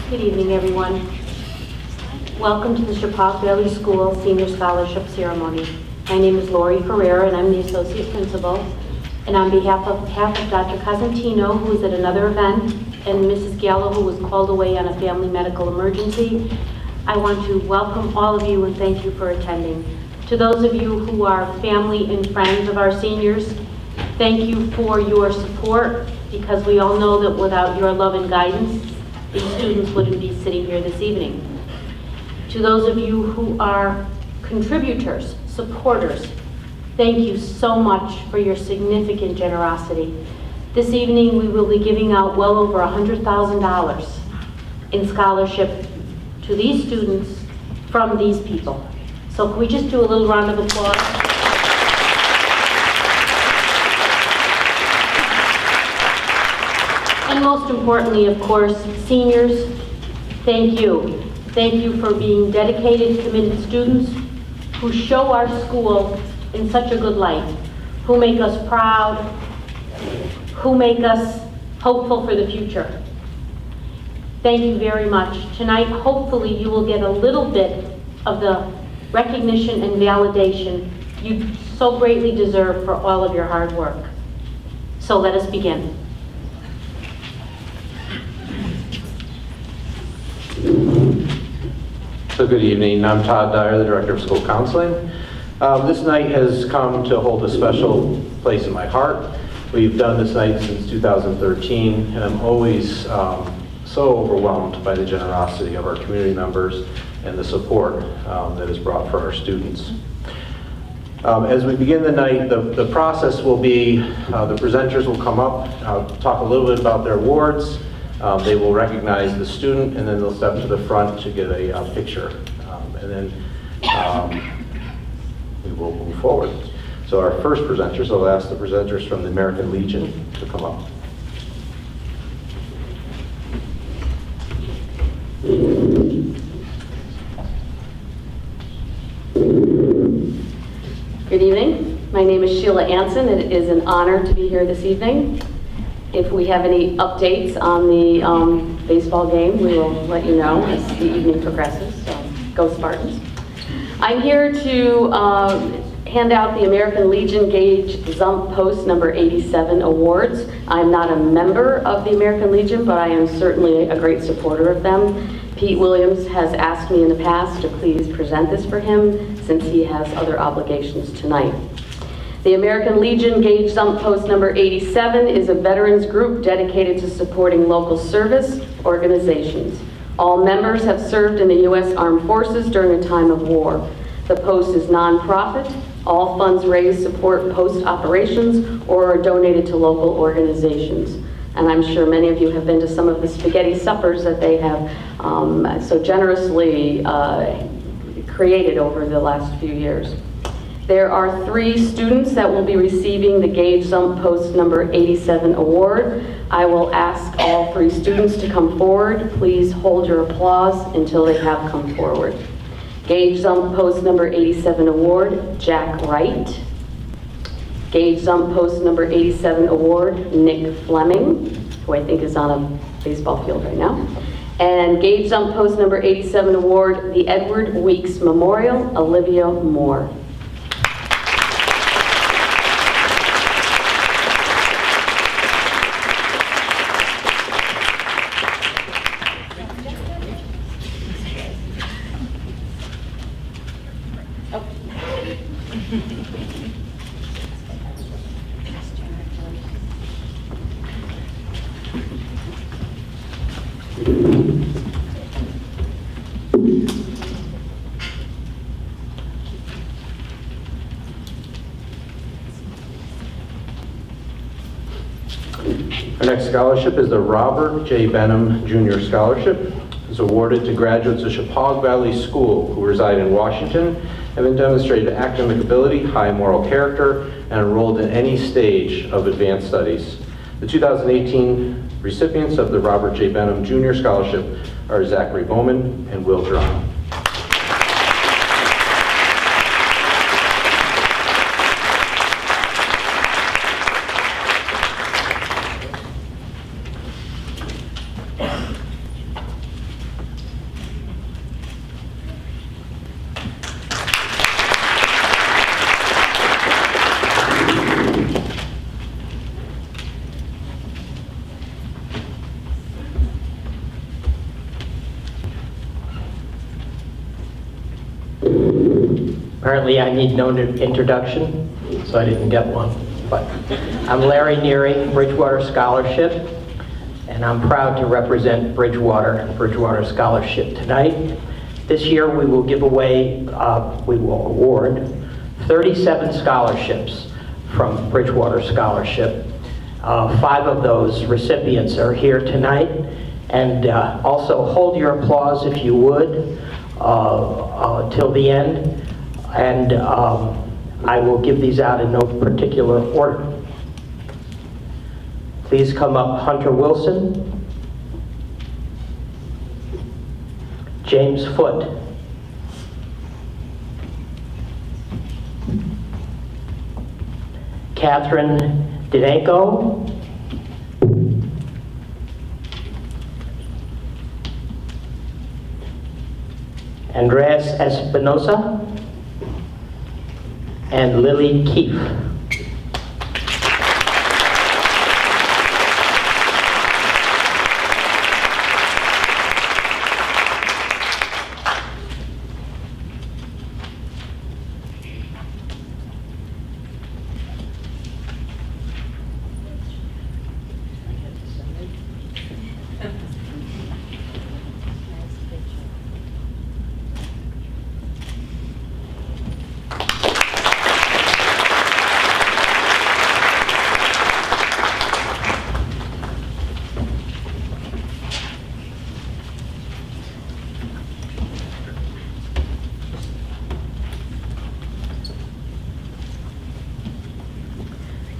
Good evening, everyone. Welcome to the Chappaqua Valley School Senior Scholarship Ceremony. My name is Lori Ferreira, and I'm the Associate Principal. And on behalf of Dr. Cosentino, who is at another event, and Mrs. Gallo, who was called away on a family medical emergency, I want to welcome all of you and thank you for attending. To those of you who are family and friends of our seniors, thank you for your support, because we all know that without your love and guidance, these students wouldn't be sitting here this evening. To those of you who are contributors, supporters, thank you so much for your significant generosity. This evening we will be giving out well over $100,000 in scholarship to these students from these people. So can we just do a little round of applause? And most importantly, of course, seniors, thank you. Thank you for being dedicated, committed students who show our school in such a good light, who make us proud, who make us hopeful for the future. Thank you very much. Tonight, hopefully, you will get a little bit of the recognition and validation you so greatly deserve for all of your hard work. So let us begin. So good evening. I'm Todd Dyer, the Director of School Counseling. This night has come to hold a special place in my heart. We've done this night since 2013, and I'm always so overwhelmed by the generosity of our community members and the support that is brought for our students. As we begin the night, the process will be, the presenters will come up, talk a little bit about their awards. They will recognize the student, and then they'll step to the front to get a picture. And then we will move forward. So our first presenters, I'll ask the presenters from the American Legion to come up. Good evening. My name is Sheila Anson. It is an honor to be here this evening. If we have any updates on the baseball game, we will let you know as the evening progresses. So, go Spartans. I'm here to hand out the American Legion Gage Zump Post number 87 awards. I'm not a member of the American Legion, but I am certainly a great supporter of them. Pete Williams has asked me in the past to please present this for him since he has other obligations tonight. The American Legion Gage Zump Post number 87 is a veterans group dedicated to supporting local service organizations. All members have served in the U.S. Armed Forces during a time of war. The post is nonprofit. All funds raised support post operations or are donated to local organizations. And I'm sure many of you have been to some of the spaghetti suppers that they have so generously created over the last few years. There are 3 students that will be receiving the Gage Zump Post number 87 award. I will ask all 3 students to come forward. Please hold your applause until they have come forward. Gage Zump Post number 87 award, Jack Wright. Gage Zump Post number 87 award, Nick Fleming, who I think is on a baseball field right now. And Gage Zump Post number 87 award, the Edward Weeks Memorial, Olivia Moore. Our next scholarship is the Robert J. Bennett Jr. Scholarship. It's awarded to graduates of Chappaqua Valley School who reside in Washington, have been demonstrated academic ability, high moral character, and enrolled in any stage of advanced studies. The 2018 recipients of the Robert J. Bennett Jr. Scholarship are Zachary Bowman and Will Drum. Apparently I need no introduction, so I didn't get one. But I'm Larry Neary, Bridgewater Scholarship, and I'm proud to represent Bridgewater Scholarship tonight. This year we will give away, we will award 37 scholarships from Bridgewater Scholarship. 5 of those recipients are here tonight. And also hold your applause if you would till the end. And I will give these out in no particular order. Please come up Hunter Wilson, James Foote, Catherine Didenko, Andreas Espinosa, and Lily Keefe.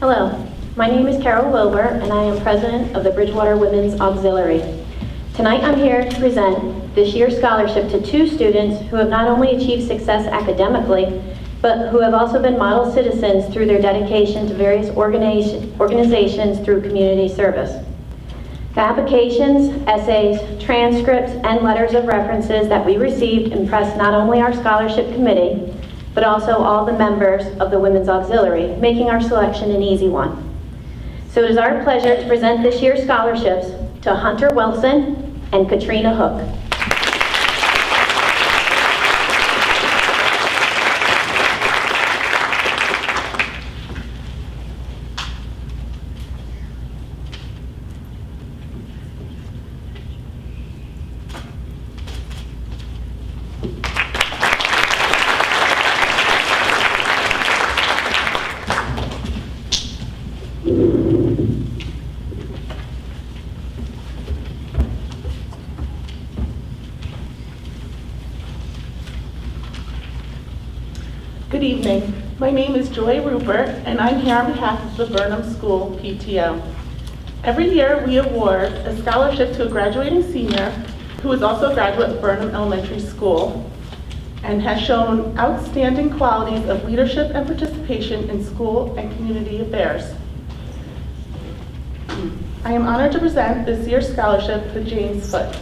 Hello, my name is Carol Wilbur, and I am president of the Bridgewater Women's Auxiliary. Tonight I'm here to present this year's scholarship to 2 students who have not only achieved success academically, but who have also been model citizens through their dedication to various organizations through community service. The applications, essays, transcripts, and letters of references that we received impressed not only our scholarship committee, but also all the members of the Women's Auxiliary, making our selection an easy one. So it is our pleasure to present this year's scholarships to Hunter Wilson and Katrina Hook. Good evening. My name is Joy Rupert, and I'm here on behalf of the Burnham School PTO. Every year, we award a scholarship to a graduating senior who is also a graduate of Burnham Elementary School and has shown outstanding qualities of leadership and participation in school and community affairs. I am honored to present this year's scholarship to James Foote.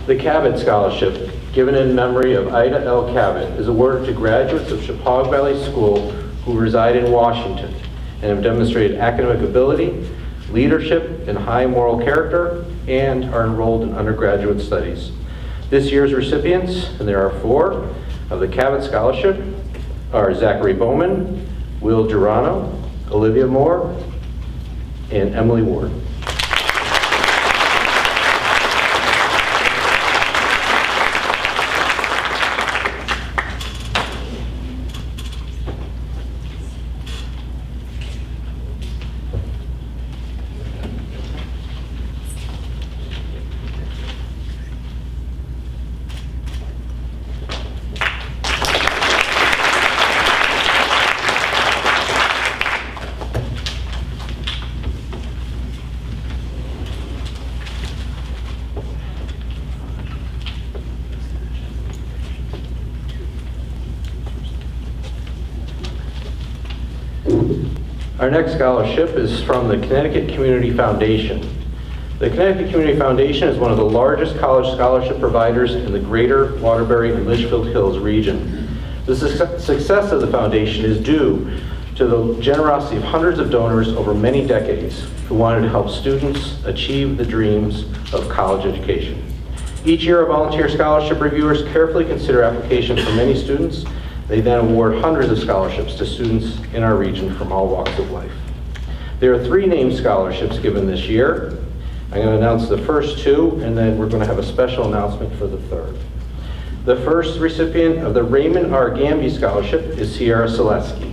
The Cabot Scholarship, given in memory of Ida L. Cabot, is awarded to graduates of Chappaqua Valley School who reside in Washington and have demonstrated academic ability, leadership, and high moral character, and are enrolled in undergraduate studies. This year's recipients, and there are 4, of the Cabot Scholarship are Zachary Bowman, Will Girano, Olivia Moore, and Emily Ward. Our next scholarship is from the Connecticut Community Foundation. The Connecticut Community Foundation is one of the largest college scholarship providers in the greater Waterbury and Litchfield Hills region. The success of the foundation is due to the generosity of hundreds of donors over many decades who wanted to help students achieve the dreams of college education. Each year, our volunteer scholarship reviewers carefully consider applications for many students. They then award hundreds of scholarships to students in our region from all walks of life. There are 3 named scholarships given this year. I'm going to announce the first 2, and then we're going to have a special announcement for the 3rd. The first recipient of the Raymond R. Gamby Scholarship is Sierra Selesky.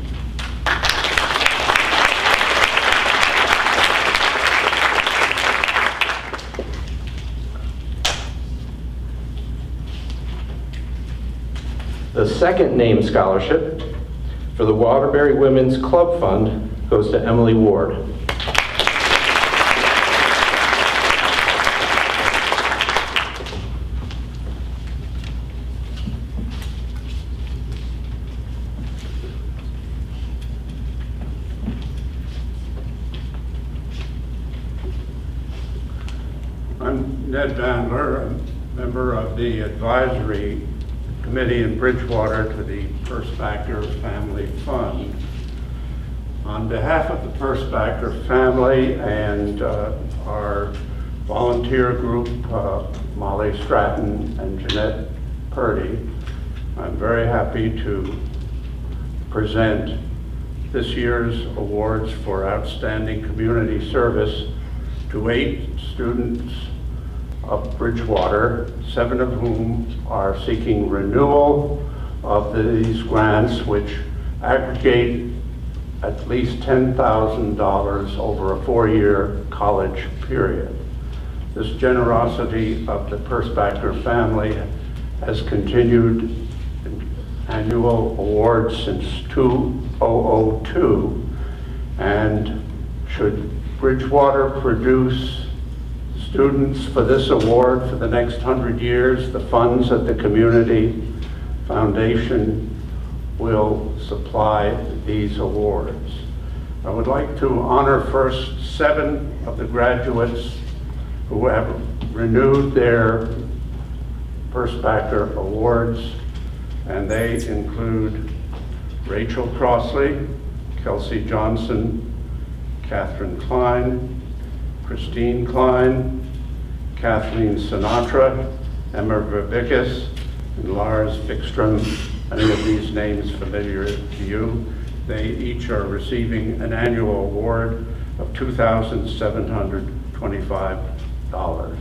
The second named scholarship for the Waterbury Women's Club Fund goes to Emily Ward. I'm Ned Bandler, a member of the advisory committee in Bridgewater to the Perspacher Family Fund. On behalf of the Perspacher family and our volunteer group, Molly Stratton and Jeanette Purdy, I'm very happy to present this year's awards for outstanding community service to 8 students of Bridgewater, 7 of whom are seeking renewal of these grants, which aggregate at least $10,000 over a 4-year college period. This generosity of the Perspacher family has continued annual awards since 2002, and should Bridgewater produce students for this award for the next 100 years, the funds at the Community Foundation will supply these awards. I would like to honor first 7 of the graduates who have renewed their Perspacher awards, and they include Rachel Crossley, Kelsey Johnson, Catherine Klein, Christine Klein, Kathleen Sinatra, Emma Verbicus, and Lars Vikström. Any of these names familiar to you? They each are receiving an annual award of $2,725.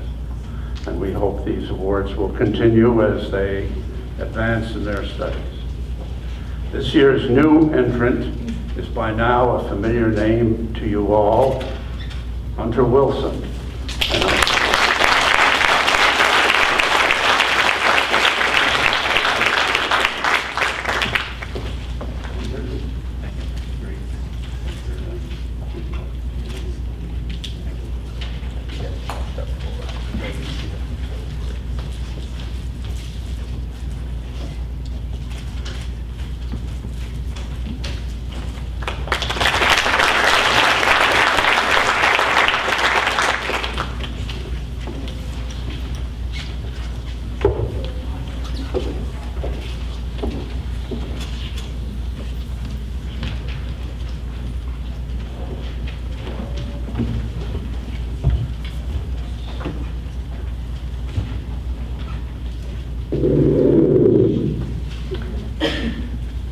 And we hope these awards will continue as they advance in their studies. This year's new entrant is by now a familiar name to you all, Hunter Wilson.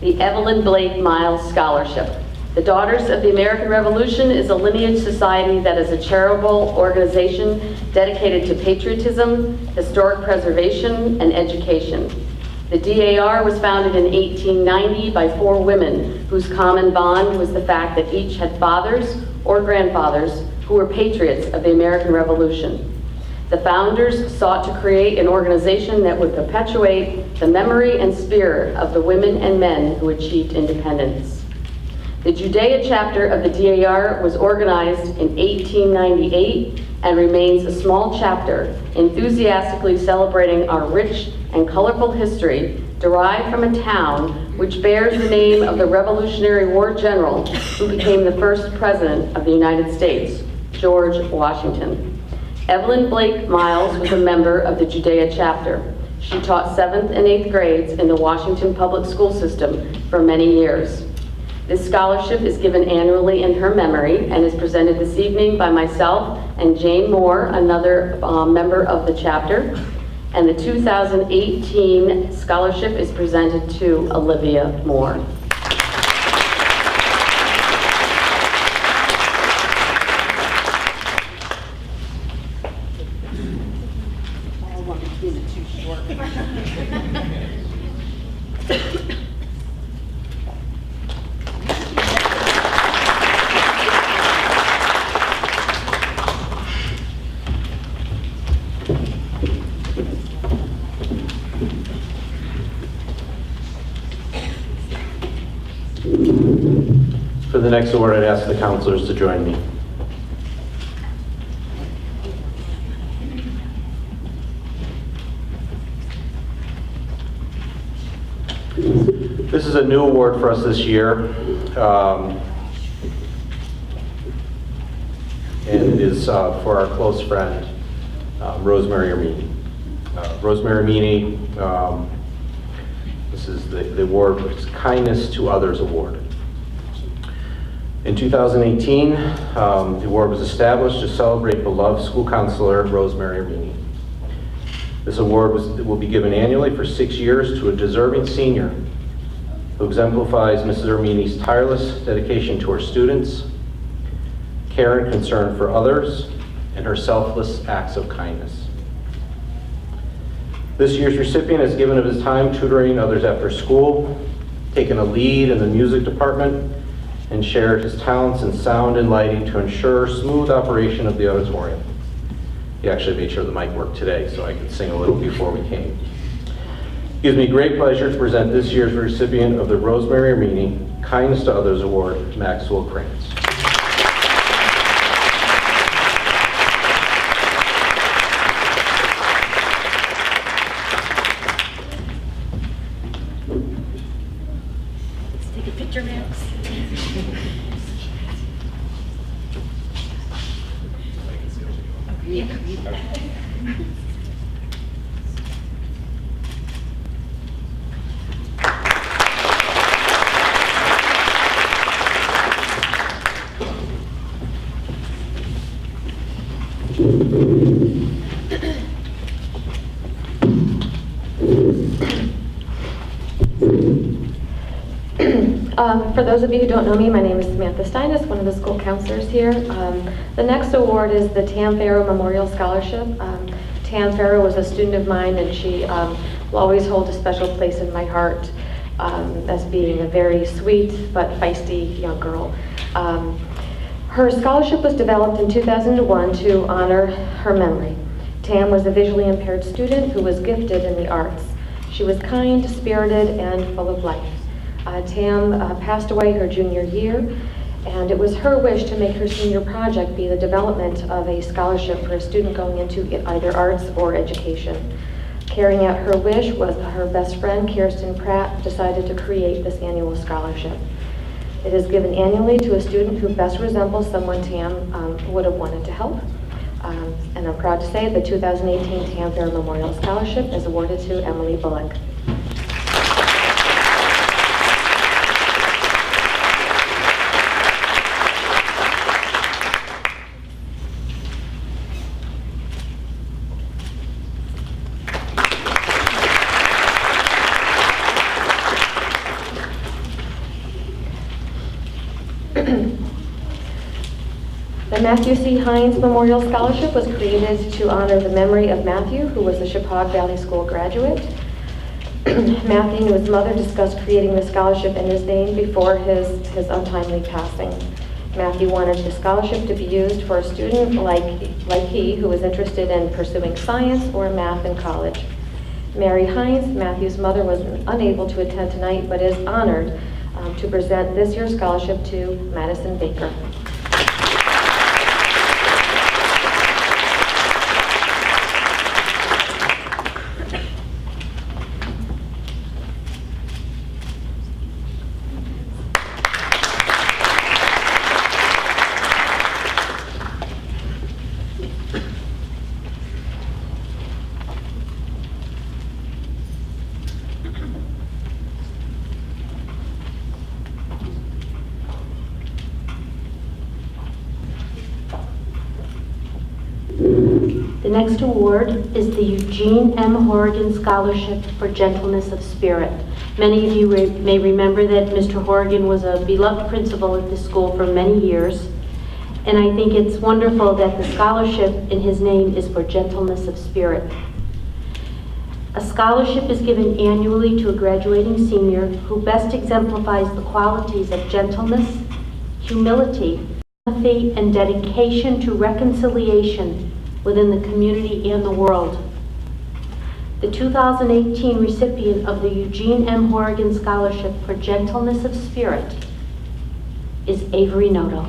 The Evelyn Blake Myles Scholarship. The Daughters of the American Revolution is a lineage society that is a charitable organization dedicated to patriotism, historic preservation, and education. The DAR was founded in 1890 by 4 women whose common bond was the fact that each had fathers or grandfathers who were patriots of the American Revolution. The founders sought to create an organization that would perpetuate the memory and spirit of the women and men who achieved independence. The Judea chapter of the DAR was organized in 1898 and remains a small chapter, enthusiastically celebrating our rich and colorful history derived from a town which bears the name of the Revolutionary War general who became the first president of the United States, George Washington. Evelyn Blake Myles was a member of the Judea chapter. She taught 7th and 8th grades in the Washington public school system for many years. This scholarship is given annually in her memory and is presented this evening by myself and Jane Moore, another member of the chapter. And the 2018 scholarship is presented to Olivia Moore. For the next award, I'd ask the counselors to join me. This is a new award for us this year. And it is for our close friend, Rosemary Armini. Rosemary Armini, this is the award, it's Kindness to Others Award. In 2018, the award was established to celebrate beloved school counselor Rosemary Armini. This award will be given annually for 6 years to a deserving senior who exemplifies Mrs. Armini's tireless dedication to her students, care and concern for others, and her selfless acts of kindness. This year's recipient has given of his time tutoring others after school, taken a lead in the music department, and shared his talents in sound and lighting to ensure smooth operation of the auditorium. He actually made sure the mic worked today so I could sing a little before we came. It gives me great pleasure to present this year's recipient of the Rosemary Armini Kindness to Others Award, Maxwell Krantz. Let's take a picture, Max. For those of you who don't know me, my name is Samantha Steinis, one of the school counselors here. The next award is the Tam Farrow Memorial Scholarship. Tam Farrow was a student of mine, and she will always hold a special place in my heart as being a very sweet but feisty young girl. Her scholarship was developed in 2001 to honor her memory. Tam was a visually impaired student who was gifted in the arts. She was kind, spirited, and full of life. Tam passed away her junior year, and it was her wish to make her senior project be the development of a scholarship for a student going into either arts or education. Carrying out her wish was her best friend, Kirsten Pratt, decided to create this annual scholarship. It is given annually to a student who best resembles someone Tam would have wanted to help. And I'm proud to say the 2018 Tam Farrow Memorial Scholarship is awarded to Emily Bullock. The Matthew C. Heinz Memorial Scholarship was created to honor the memory of Matthew, who was a Chippewa Valley School graduate. Matthew and his mother discussed creating the scholarship in his name before his untimely passing. Matthew wanted the scholarship to be used for a student like he who was interested in pursuing science or math in college. Mary Heinz, Matthew's mother, was unable to attend tonight but is honored to present this year's scholarship to Madison Baker. The next award is the Eugene M. Horrigan Scholarship for Gentleness of Spirit. Many of you may remember that Mr. Horrigan was a beloved principal at this school for many years, and I think it's wonderful that the scholarship in his name is for gentleness of spirit. A scholarship is given annually to a graduating senior who best exemplifies the qualities of gentleness, humility, empathy, and dedication to reconciliation within the community and the world. The 2018 recipient of the Eugene M. Horrigan Scholarship for Gentleness of Spirit is Avery Noto.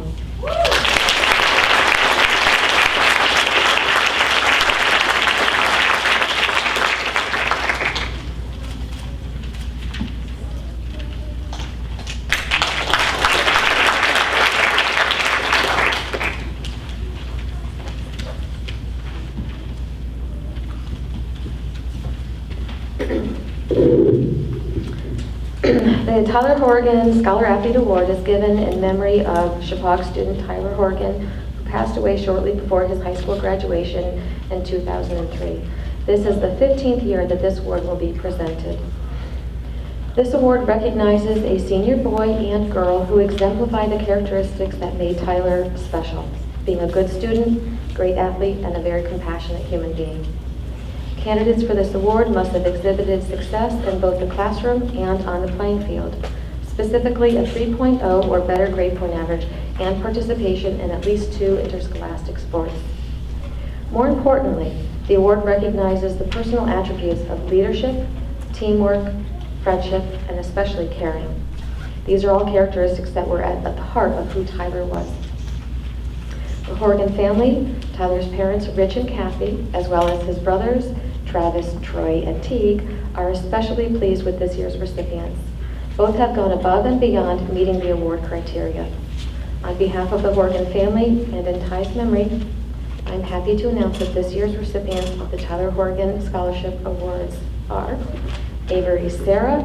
The Tyler Horrigan Scholar Athlete Award is given in memory of Chappaqua student Tyler Horrigan, who passed away shortly before his high school graduation in 2003. This is the 15th year that this award will be presented. This award recognizes a senior boy and girl who exemplify the characteristics that made Tyler special, being a good student, great athlete, and a very compassionate human being. Candidates for this award must have exhibited success in both the classroom and on the playing field, specifically a 3.0 or better grade point average and participation in at least 2 interscholastic sports. More importantly, the award recognizes the personal attributes of leadership, teamwork, friendship, and especially caring. These are all characteristics that were at the heart of who Tyler was. The Horrigan family, Tyler's parents Rich and Kathy, as well as his brothers Travis, Troy, and Teague, are especially pleased with this year's recipients. Both have gone above and beyond meeting the award criteria. On behalf of the Horrigan family and in Ty's memory, I'm happy to announce that this year's recipients of the Tyler Horrigan Scholarship Awards are Avery Sarah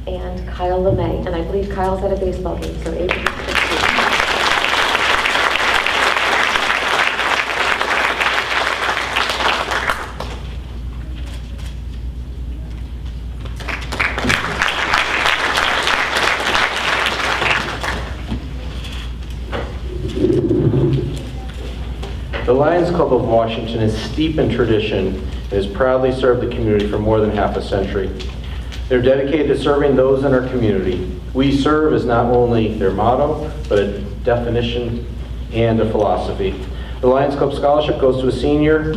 and Kyle LeMay. And I believe Kyle's at a baseball game, so Avery's 16. The Lions Club of Washington is steep in tradition and has proudly served the community for more than half a century. They're dedicated to serving those in our community. We serve is not only their motto, but a definition and a philosophy. The Lions Club Scholarship goes to senior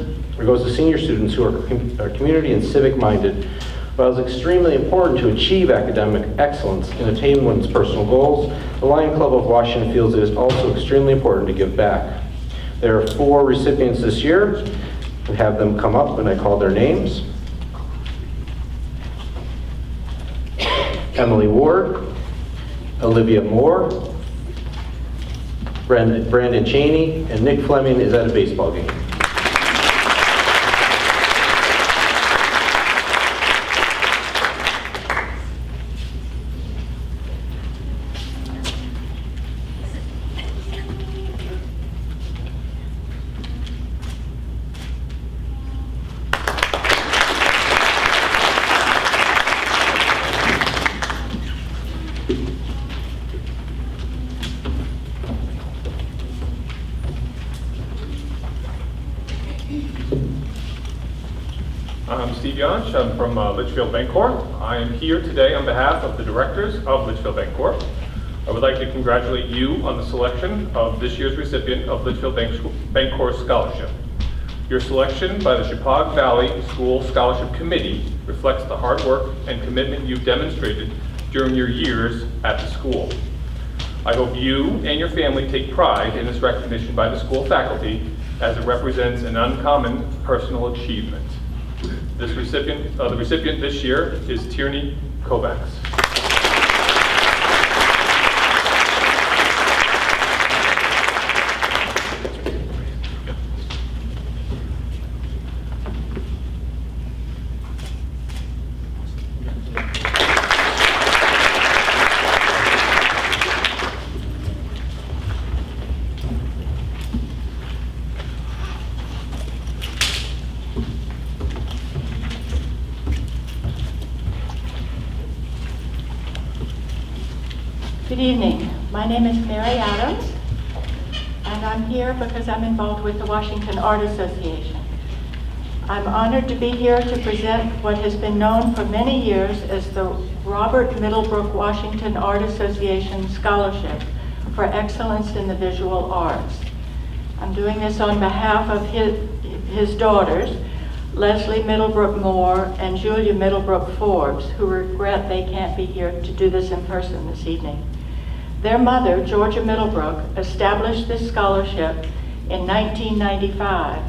students who are community and civic minded. While it's extremely important to achieve academic excellence and attain one's personal goals, the Lions Club of Washington feels it is also extremely important to give back. There are 4 recipients this year. We have them come up and I call their names. Emily Ward, Olivia Moore, Brandon Cheney, and Nick Fleming is at a baseball game. I'm Steve Yonch. I'm from Litchfield Bancorp. I am here today on behalf of the directors of Litchfield Bancorp. I would like to congratulate you on the selection of this year's recipient of Litchfield Bancorp Scholarship. Your selection by the Chappaqua Valley School Scholarship Committee reflects the hard work and commitment you've demonstrated during your years at the school. I hope you and your family take pride in this recognition by the school faculty, as it represents an uncommon personal achievement. The recipient this year is Tierney Kovacs. Good evening. My name is Mary Adams, and I'm here because I'm involved with the Washington Art Association. I'm honored to be here to present what has been known for many years as the Robert Middlebrook Washington Art Association Scholarship for Excellence in the Visual Arts. I'm doing this on behalf of his daughters, Leslie Middlebrook Moore and Julia Middlebrook Forbes, who regret they can't be here to do this in person this evening. Their mother, Georgia Middlebrook, established this scholarship in 1995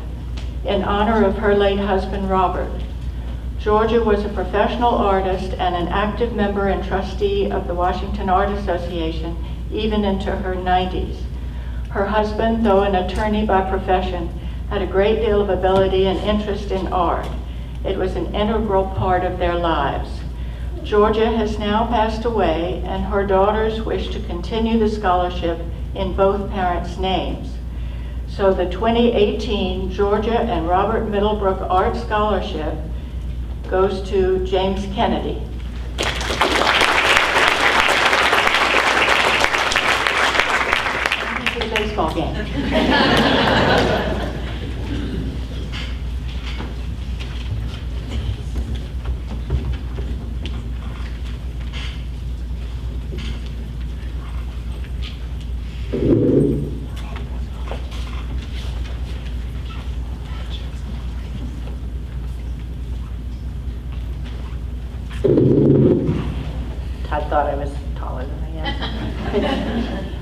in honor of her late husband, Robert. Georgia was a professional artist and an active member and trustee of the Washington Art Association even into her 90s. Her husband, though an attorney by profession, had a great deal of ability and interest in art. It was an integral part of their lives. Georgia has now passed away, and her daughters wish to continue the scholarship in both parents' names. So the 2018 Georgia and Robert Middlebrook Art Scholarship goes to James Kennedy. To the baseball game. Todd thought I was taller than I am.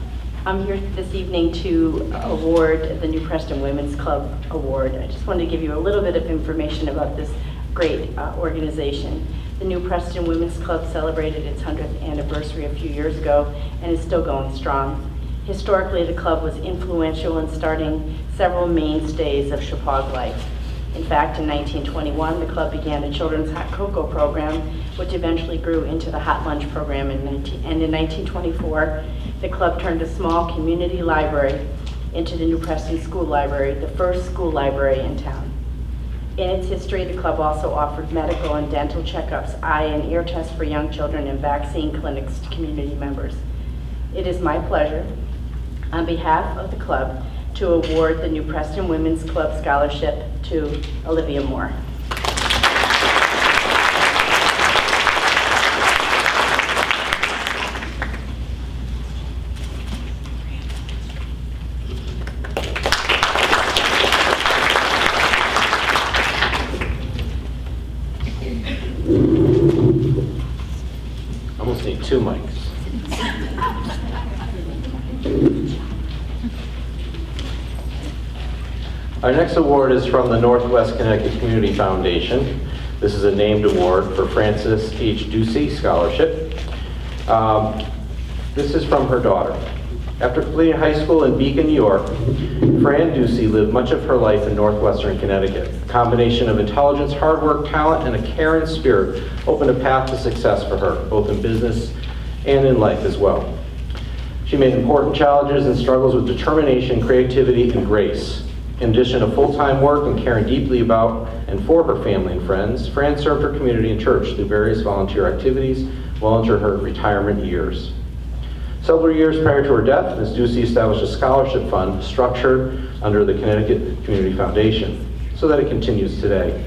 I'm here this evening to award the New Preston Women's Club Award. I just wanted to give you a little bit of information about this great organization. The New Preston Women's Club celebrated its 100th anniversary a few years ago and is still going strong. Historically, the club was influential in starting several mainstays of Chappaqua life. In fact, in 1921, the club began a children's hot cocoa program, which eventually grew into the hot lunch program, and in 1924, the club turned a small community library into the New Preston School Library, the first school library in town. In its history, the club also offered medical and dental checkups, eye and ear tests for young children, and vaccine clinics to community members. It is my pleasure, on behalf of the club, to award the New Preston Women's Club Scholarship to Olivia Moore. Almost need two mics. Our next award is from the Northwest Connecticut Community Foundation. This is a named award for Frances H. Ducey Scholarship. This is from her daughter. After completing high school in Beacon, New York, Fran Ducey lived much of her life in northwestern Connecticut. A combination of intelligence, hard work, talent, and a care and spirit opened a path to success for her, both in business and in life as well. She made important challenges and struggles with determination, creativity, and grace. In addition to full-time work and caring deeply about and for her family and friends, Fran served her community and church through various volunteer activities well into her retirement years. Several years prior to her death, Ms. Ducey established a scholarship fund structured under the Connecticut Community Foundation so that it continues today.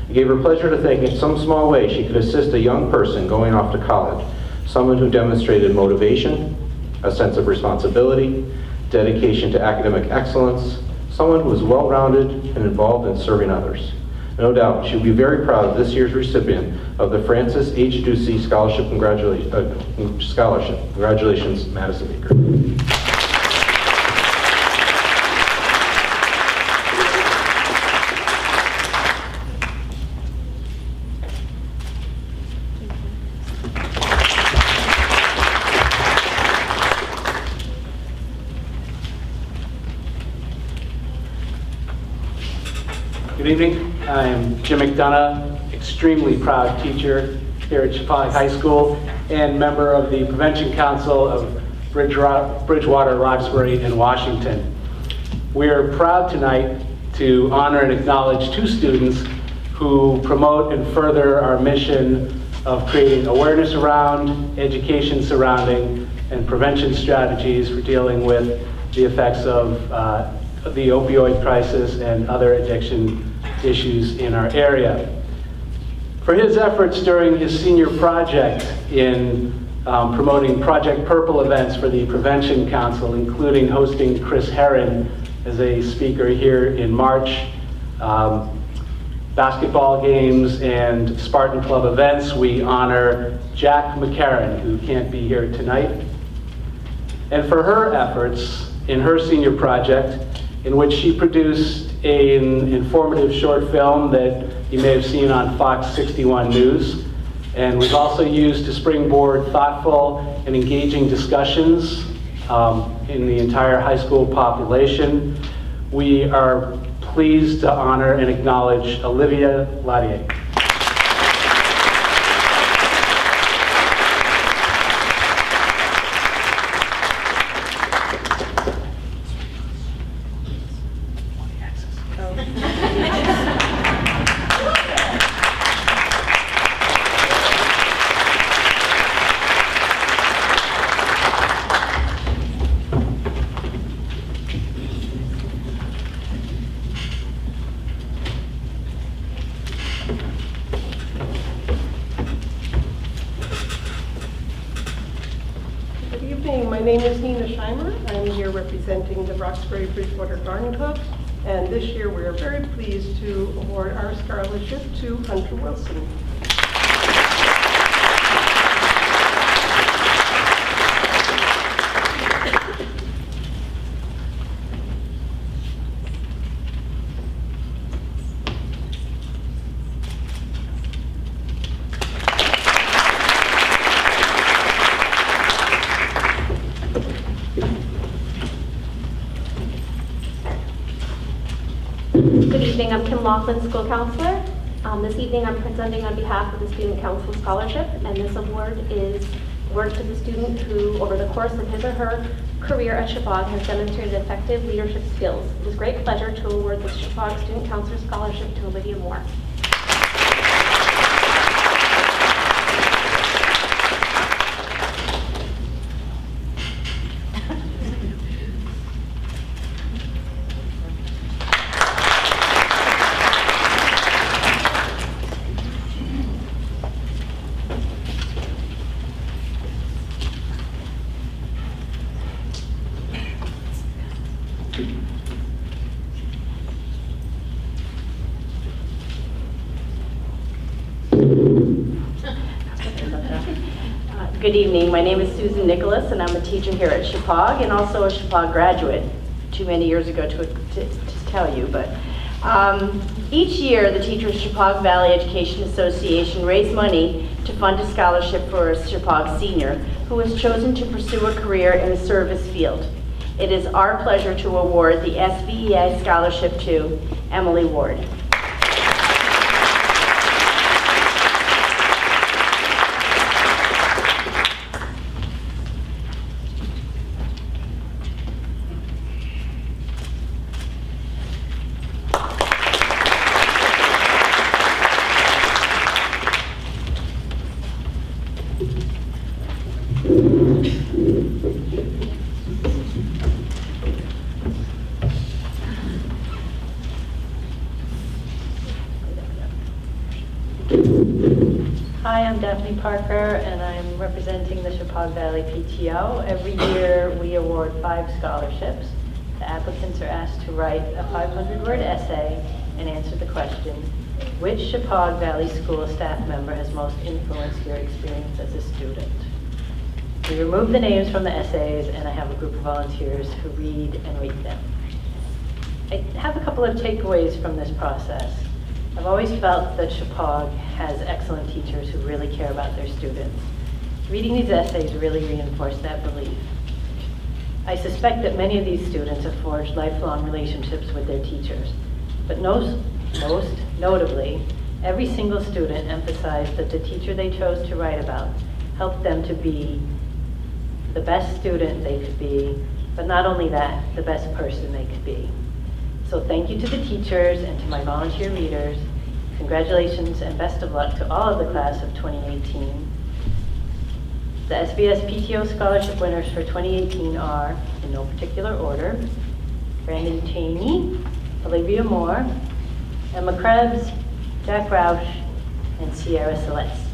It gave her pleasure to think in some small way she could assist a young person going off to college, someone who demonstrated motivation, a sense of responsibility, dedication to academic excellence, someone who is well-rounded and involved in serving others. No doubt, she'll be very proud of this year's recipient of the Frances H. Ducey Scholarship. Congratulations, Madison Baker. Good evening. I'm Jim McDonough, extremely proud teacher here at Chappaqua High School and member of the Prevention Council of Bridgewater, Roxbury, and Washington. We are proud tonight to honor and acknowledge two students who promote and further our mission of creating awareness around, education surrounding and prevention strategies for dealing with the effects of the opioid crisis and other addiction issues in our area. For his efforts during his senior project in promoting Project Purple events for the Prevention Council, including hosting Chris Herron as a speaker here in March, basketball games and Spartan Club events, we honor Jack McCarran, who can't be here tonight. And for her efforts in her senior project, in which she produced an informative short film that you may have seen on Fox 61 News, and was also used to springboard thoughtful and engaging discussions in the entire high school population. We are pleased to honor and acknowledge Olivia Latier. My name is Nina Scheimer. I'm here representing the Roxbury Bridgewater Garden Club, and this year we are very pleased to award our scholarship to Hunter Wilson. Good evening, I'm Kim Laughlin, school counselor. This evening I'm presenting on behalf of the Student Council Scholarship, and this award is awarded to the student who, over the course of his or her career at Chippewa, has demonstrated effective leadership skills. It is a great pleasure to award the Chippewa Student Counselor Scholarship to Olivia Moore. Good evening. My name is Susan Nicholas, and I'm a teacher here at Chippewa and also a Chippewa graduate. Too many years ago to tell you, but each year the Teachers Chippewa Valley Education Association raise money to fund a scholarship for a Chippewa senior who has chosen to pursue a career in the service field. It is our pleasure to award the SVS scholarship to Emily Ward. Hi, I'm Daphne Parker, and I'm representing the Chippewa Valley PTO. Every year, we award 5 scholarships. The applicants are asked to write a 500-word essay and answer the question, which Chippewa Valley school staff member has most influenced your experience as a student? We remove the names from the essays, and I have a group of volunteers who read and rate them. I have a couple of takeaways from this process. I've always felt that Chippewa has excellent teachers who really care about their students. Reading these essays really reinforced that belief. I suspect that many of these students have forged lifelong relationships with their teachers, but most notably, every single student emphasized that the teacher they chose to write about helped them to be the best student they could be, but not only that, the best person they could be. So thank you to the teachers and to my volunteer readers. Congratulations and best of luck to all of the class of 2018. The SVS PTO Scholarship winners for 2018 are, in no particular order, Brandon Taney, Olivia Moore, Emma Krebs, Jack Roush, and Sierra Celeste.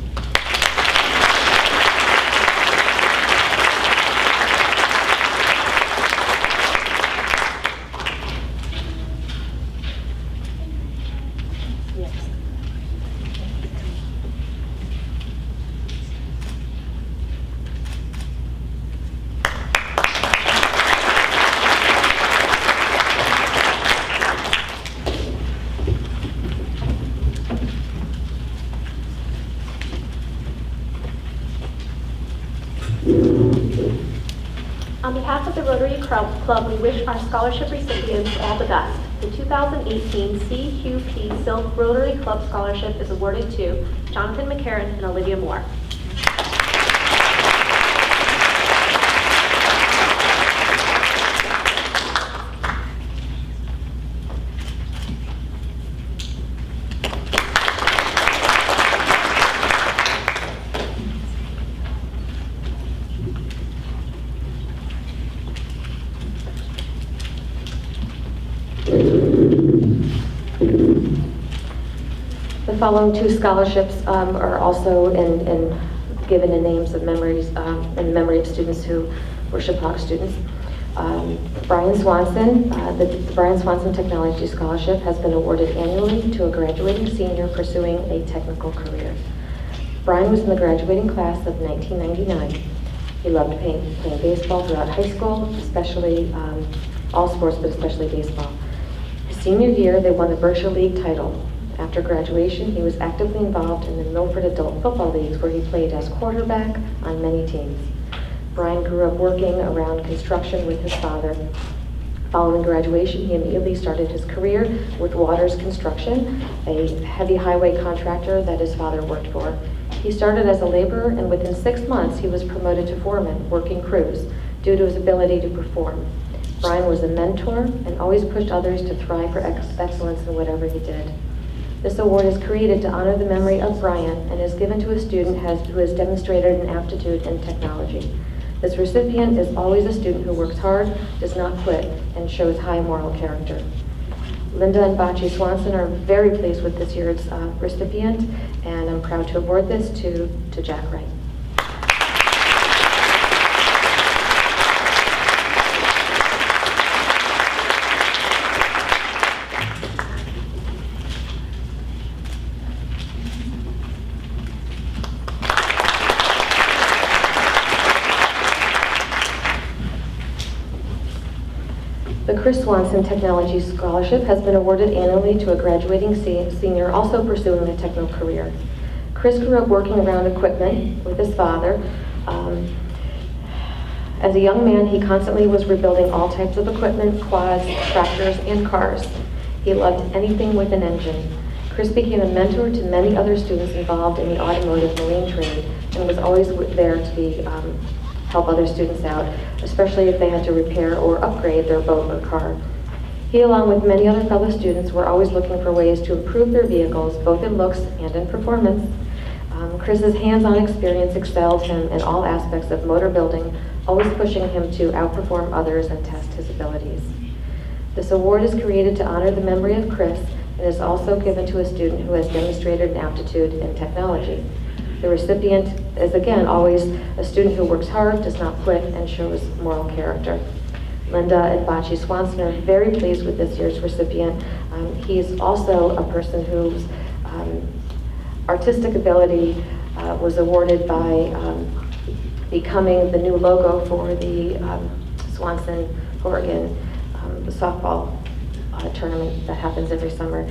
On behalf of the Rotary Club, we wish our scholarship recipients all the best. The 2018 CQP Silk Rotary Club Scholarship is awarded to Jonathan McCarran and Olivia Moore. The following two scholarships are also given in names of memories, in memory of students who were Chappaq students. Brian Swanson, the Brian Swanson Technology Scholarship has been awarded annually to a graduating senior pursuing a technical career. Brian was in the graduating class of 1999. He loved playing baseball throughout high school, especially all sports, but especially baseball. His senior year, they won the Berkshire League title. After graduation, he was actively involved in the Milford Adult Football Leagues, where he played as quarterback on many teams. Brian grew up working around construction with his father. Following graduation, he immediately started his career with Waters Construction, a heavy highway contractor that his father worked for. He started as a laborer, and within 6 months, he was promoted to foreman, working crews, due to his ability to perform. Brian was a mentor and always pushed others to thrive for excellence in whatever he did. This award is created to honor the memory of Brian and is given to a student who has demonstrated an aptitude in technology. This recipient is always a student who works hard, does not quit, and shows high moral character. Linda and Bocce Swanson are very pleased with this year's recipient, and I'm proud to award this to Jack Wright. The Chris Swanson Technology Scholarship has been awarded annually to a graduating senior also pursuing a technical career. Chris grew up working around equipment with his father. As a young man, he constantly was rebuilding all types of equipment, quads, tractors, and cars. He loved anything with an engine. Chris became a mentor to many other students involved in the automotive marine trade and was always there to help other students out, especially if they had to repair or upgrade their boat or car. He, along with many other fellow students, were always looking for ways to improve their vehicles, both in looks and in performance. Chris's hands-on experience excelled him in all aspects of motor building, always pushing him to outperform others and test his abilities. This award is created to honor the memory of Chris and is also given to a student who has demonstrated an aptitude in technology. The recipient is, again, always a student who works hard, does not quit, and shows moral character. Linda and Bocce Swanson are very pleased with this year's recipient. He's also a person whose artistic ability was awarded by becoming the new logo for the Swanson Corrigan softball tournament that happens every summer.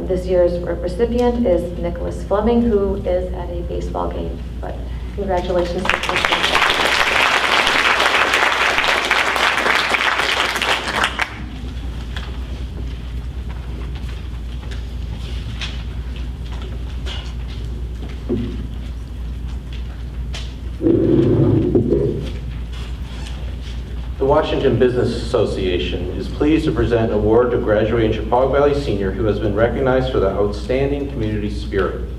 This year's recipient is Nicholas Fleming, who is at a baseball game. But congratulations to Preston. The Washington Business Association is pleased to present an award to a graduating Chappaqua Valley senior who has been recognized for the outstanding community spirit.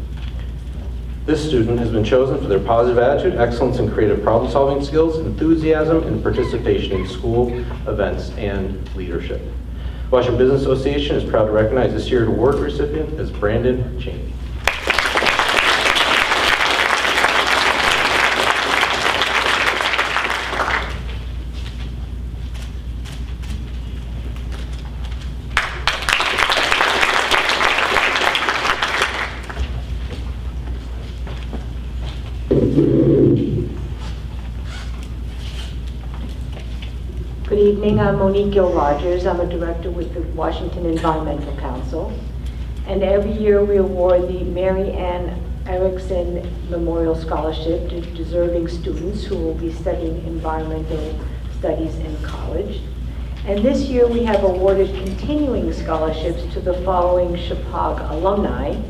This student has been chosen for their positive attitude, excellence in creative problem-solving skills, enthusiasm, and participation in school events and leadership. Washington Business Association is proud to recognize this year's award recipient as Brandon Cheney. Good evening, I'm Monique Gill-Rogers. I'm a director with the Washington Environmental Council. And every year we award the Mary Ann Erickson Memorial Scholarship to deserving students who will be studying environmental studies in college. And this year we have awarded continuing scholarships to the following Chippewa alumni: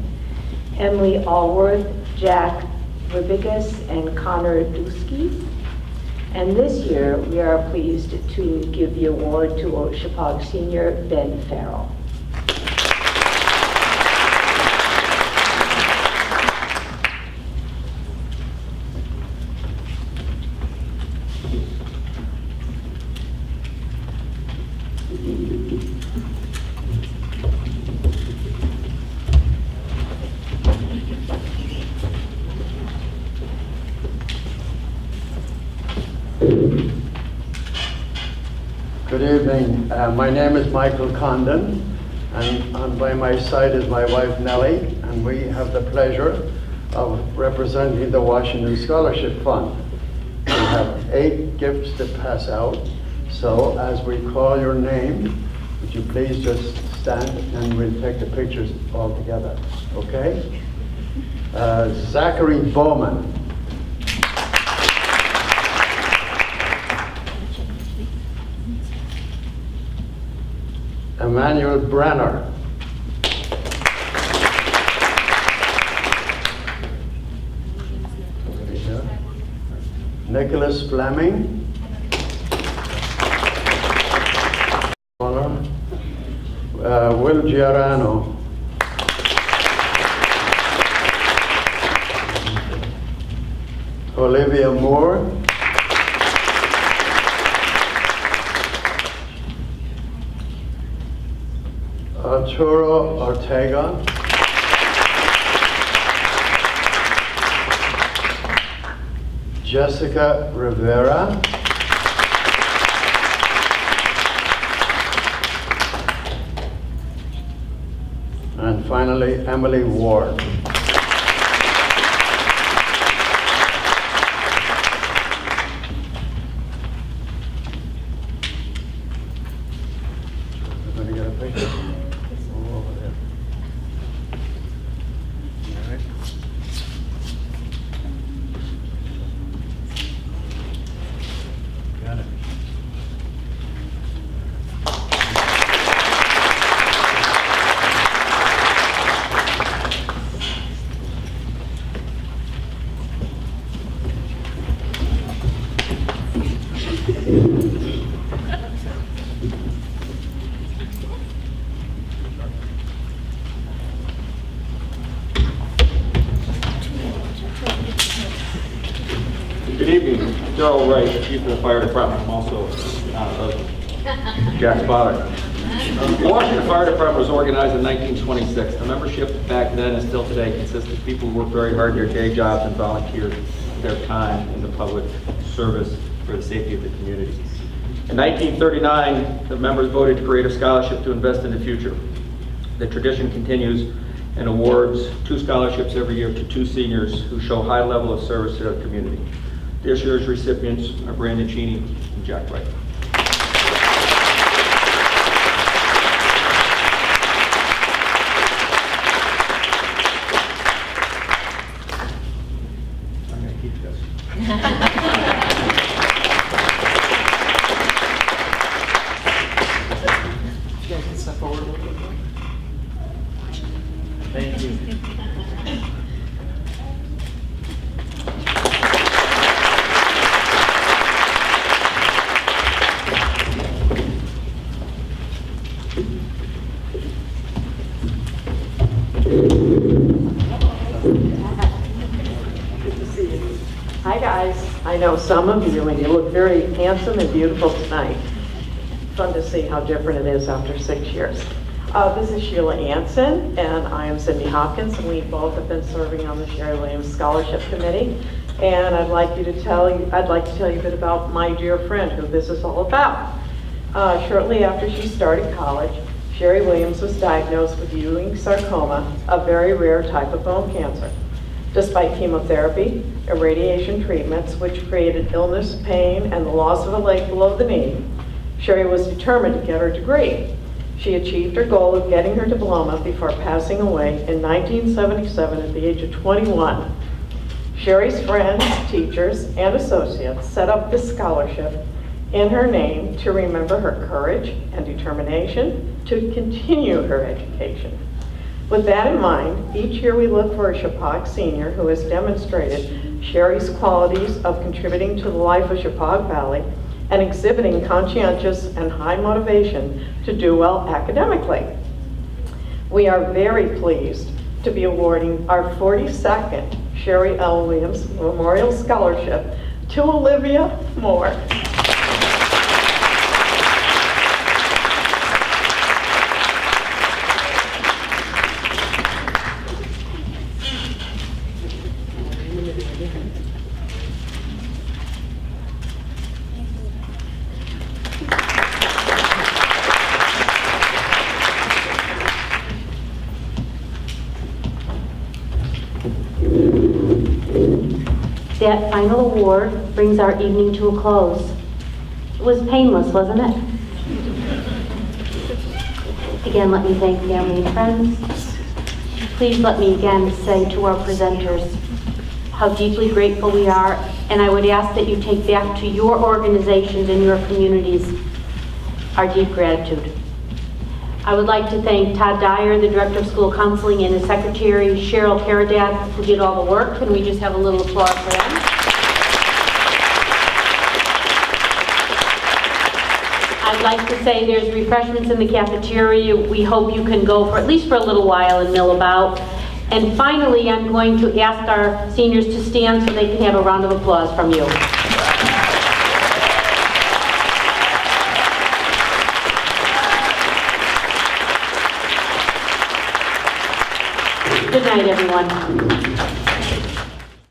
Emily Allworth, Jack Ribigas, and Connor Ducey. And this year, we are pleased to give the award to Chippewa senior Ben Farrell. Good evening. My name is Michael Condon, and by my side is my wife Nellie, and we have the pleasure of representing the Washington Scholarship Fund. We have 8 gifts to pass out, so as we call your name, would you please just stand and we'll take the pictures all together, okay? Zachary Bowman. Emmanuel Brenner. Nicholas Fleming. Will Giarano. Olivia Moore. Arturo Ortega. Jessica Rivera. And finally, Emily Ward. Everybody get a picture? All over there. All right. Got it. Good evening, Darrell Wright, Chief of the Fire Department. I'm also Jack's father. The Washington Fire Department was organized in 1926. The membership back then and still today consists of people who work very hard in their day jobs and volunteer their time in the public service for the safety of the community. In 1939, the members voted to create a scholarship to invest in the future. The tradition continues and awards 2 scholarships every year to 2 seniors who show high level of service to their community. This year's recipients are Brandon Cheney and Jack Wright. I'm going to keep this. You guys can step forward a little bit more. Thank you. I know some of you, and you look very handsome and beautiful tonight. Fun to see how different it is after 6 years. This is Sheila Anson, and I am Cindy Hopkins, and we both have been serving on the Sherry Williams Scholarship Committee. And I'd like to tell you a bit about my dear friend, who this is all about. Shortly after she started college, Sherry Williams was diagnosed with Ewing sarcoma, a very rare type of bone cancer. Despite chemotherapy and radiation treatments, which created illness, pain, and the loss of a leg below the knee, Sherry was determined to get her degree. She achieved her goal of getting her diploma before passing away in 1977 at the age of 21. Sherry's friends, teachers, and associates set up this scholarship in her name to remember her courage and determination to continue her education. With that in mind, each year we look for a Chappaq senior who has demonstrated Sherry's qualities of contributing to the life of Chappaq Valley and exhibiting conscientious and high motivation to do well academically. We are very pleased to be awarding our 42nd Sherry L. Williams Memorial Scholarship to Olivia Moore. That final award brings our evening to a close. It was painless, wasn't it? Again, let me thank family and friends. Please let me again say to our presenters how deeply grateful we are, and I would ask that you take back to your organizations and your communities our deep gratitude. I would like to thank Todd Dyer, the Director of School Counseling, and his secretary, Cheryl Karadat, who did all the work. Can we just have a little applause for them? I'd like to say there's refreshments in the cafeteria. We hope you can go for at least for a little while and mill about. And finally, I'm going to ask our seniors to stand so they can have a round of applause from you. Good night, everyone.